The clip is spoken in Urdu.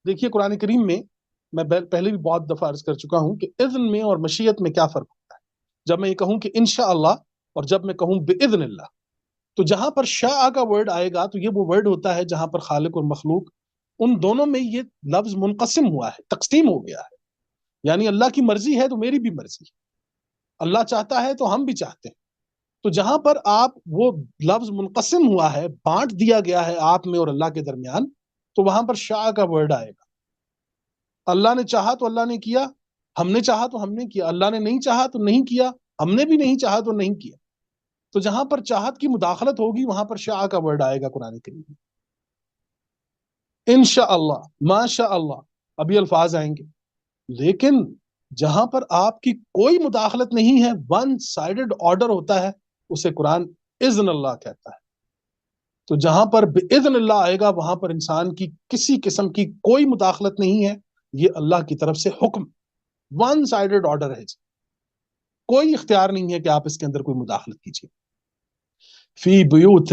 دیکھیے قرآن کریم میں میں پہلے بھی بہت دفعہ عرض کر چکا ہوں کہ اذن میں اور مشیت میں کیا فرق ہوتا ہے. جب میں یہ کہوں کہ انشاءاللہ اور جب میں کہوں باذن اللہ، تو جہاں پر شاء کا ورڈ آئے گا تو یہ وہ ورڈ ہوتا ہے جہاں پر خالق اور مخلوق ان دونوں میں یہ لفظ منقسم ہوا ہے، تقسیم ہو گیا ہے. یعنی اللہ کی مرضی ہے تو میری بھی مرضی ہے، اللہ چاہتا ہے تو ہم بھی چاہتے ہیں. تو جہاں پر آپ وہ لفظ منقسم ہوا ہے، بانٹ دیا گیا ہے آپ میں اور اللہ کے درمیان، تو وہاں پر شاء کا ورڈ آئے گا. اللہ نے چاہا تو اللہ نے کیا، ہم نے چاہا تو ہم نے کیا، اللہ نے نہیں چاہا تو نہیں کیا، ہم نے بھی نہیں چاہا تو نہیں کیا. تو جہاں پر چاہت کی مداخلت ہوگی وہاں پر شاء کا ورڈ آئے گا قرآن کریم میں. انشاءاللہ، ماشاء اللہ، ابھی الفاظ آئیں گے. لیکن جہاں پر آپ کی کوئی مداخلت نہیں ہے، ون سائیڈڈ آرڈر ہوتا ہے، اسے قرآن اذن اللہ کہتا ہے. تو جہاں پر باذن اللہ آئے گا وہاں پر انسان کی کسی قسم کی کوئی مداخلت نہیں ہے، یہ اللہ کی طرف سے حکم، ون سائیڈڈ آرڈر ہے. کوئی اختیار نہیں ہے کہ آپ اس کے اندر کوئی مداخلت کیجیے. فی بیوت